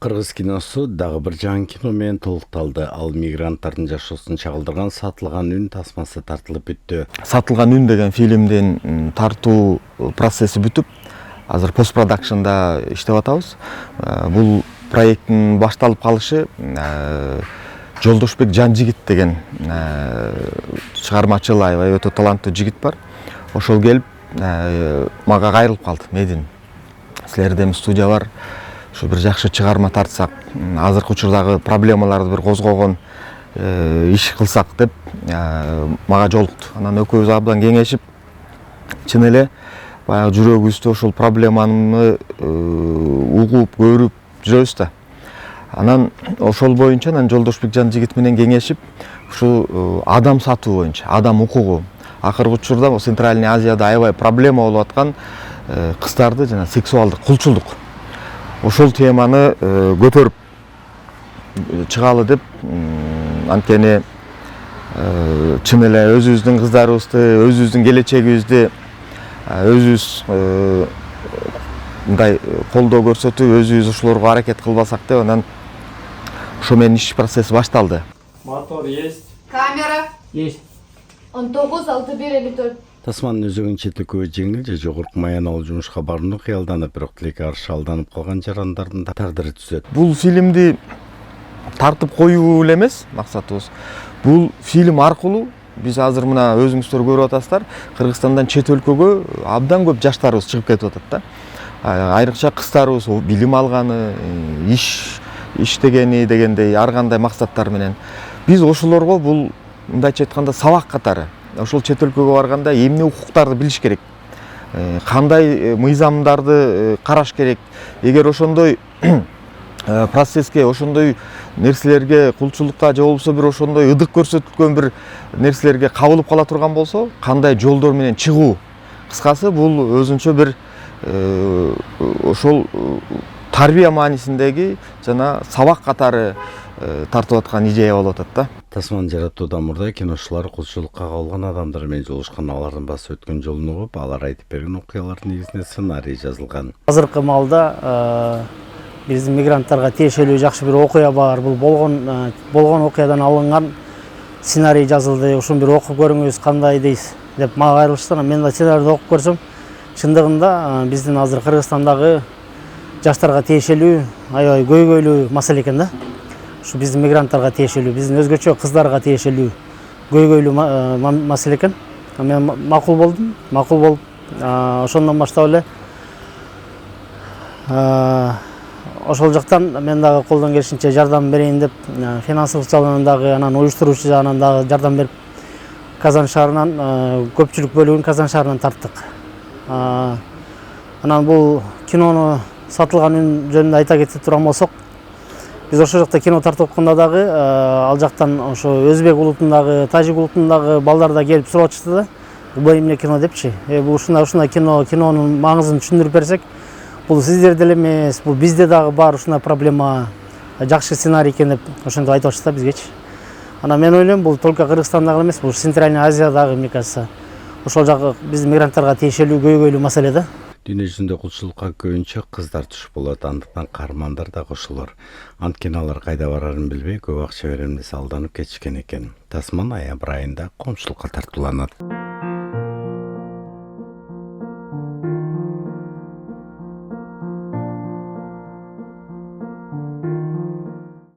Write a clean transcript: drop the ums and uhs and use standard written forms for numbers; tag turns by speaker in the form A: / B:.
A: Кыргыз киносу дагы бир жаңы кино менен толукталды. Ал мигранттардын жашоосун чагылдырган Сатылган үн тасмасы тартылып бүттү.
B: Сатылган үн деген фильмдин тартуу процесси бүтүп, азыр постпродакшнда иштеп атабыз. Бул проекттин башталып калышы Жолдошбек Жан-Жигит деген чыгармачыл аябай өтө таланттуу жигит бар. Ошол келип мага кайрылып калды. Медин, силерде эми студия бар, ушу бир жакшы чыгарма тартсак, азыркы учурдагы проблемаларды бир козгогон иш кылсак деп мага жолукту. Анан экөөбүз абдан кеңешип, чын эле баягы жүрөгүбүздө ошол проблеманы угуп, көрүп жүрөбүз да. Анан ошол боюнча Жолдошбек Жан-Жигит менен кеңешип, ушу адам сатуу боюнча, адам укугу. Акыркы учурда Центральный Азияда аябай проблема болуп аткан кыздарды жана сексуалдык кулчулдук. Ошол теманы көтөрүп чыгалы деп, анткени чын эле өзүбүздүн кыздарыбызды, өзүбүздүн келечегибизди өзүбүз мындай колдоо көрсөтүп, өзүбүз ушуларга аракет кылбасак деп, анан ошо менен иш процесси башталды.
C: Мотор есть.
D: Камера.
C: Есть.
D: 19-61-54.
A: Тасманын өзөгүн четекөө жеңил же жогорку маяналуу жумушка барууну кыялданып, бирок тилекке каршы алданып калган жарандардын тагдыры түзөт.
B: Бул фильмди тартып коюу эле эмес максатыбыз. Бул фильм аркылуу биз азыр мына өзүңүздөр көрүп атасыздар, Кыргызстандан чет өлкөгө абдан көп жаштарыбыз чыгып кетип атат да. Айрыкча кыздарыбыз билим алганы, иштегени дегендей ар кандай максаттар менен. Биз ошолорго бул мындайча айтканда сабак катары. Ошол чет өлкөгө барганда эмне укуктарды билиш керек, кандай мыйзамдарды караш керек. Эгер ошондой процесске, ошондой нерселерге, кулчулукка же болбосо бир ошондой ыдык көрсөтүлгөн бир нерселерге кабылып кала турган болсо, кандай жолдор менен чыгуу. Кыскасы бул өзүнчө бир ошол тарбия маанисиндеги жана сабак катары тартып аткан идея болуп атат да.
A: Тасман жаратуудан мурда киношулар кулчулукка кабылган адамдар менен жолугушкан, алардын басып өткөн жолун угуп, алар айтып берген окуялардын негизинде сценарий жазылган.
C: Азыркы маалда биздин мигранттарга тиешелүү жакшы бир окуя бар. Бул болгон окуядан алынган сценарий жазылды. Ушуну бир окуп көрүңүз, кандай дейсиз деп мага кайрылышты. Мен да сценарийди окуп көрсөм, чындыгында биздин азыр Кыргызстандагы жаштарга тиешелүү аябай көйгөйлүү маселе экен да. Ушу биздин мигранттарга тиешелүү, биздин өзгөчө кыздарга тиешелүү көйгөйлүү маселе экен. Мен макул болдум, макул болуп, ошондон баштап эле ошол жактан мен дагы колдон келишинче жардам берейин деп, финансылык жагынан дагы, анан уюштуруучу жагынан дагы жардам берип, Казан шаарынан көпчүлүк бөлүгүн Казан шаарынан тарттык. Анан бул кинону Сатылган үн жөнүндө айта кетип турган болсок, биз ошол жакта кино тартып атканда дагы ал жактан ошо өзбек улутундагы, тажик улутундагы балдар да келип сурап атышты да. Бул эмне кино депчи. Бул ушундай кинонун маңызын түшүндүрүп берсек, бул сиздерде эле эмес, бул бизде дагы бар ушундай проблема, жакшы сценарий экен деп ошентип айтып атышты да бизгечи. Анан мен ойлойм, бул только Кыргызстандагы эмес, бул Центральный Азиядагы, мне кажется, ошол жагы биздин мигранттарга тиешелүү көйгөйлүү маселе да.
A: Дүйнө жүзүндө кулчулукка көбүнчө кыздар туш болот, андыктан каармандар да кошулор. Анткени алар кайда барарын билбей көп акча берем десе алданып кетишкен экен. Тасман аябыр айында коомчулукка тартууланат.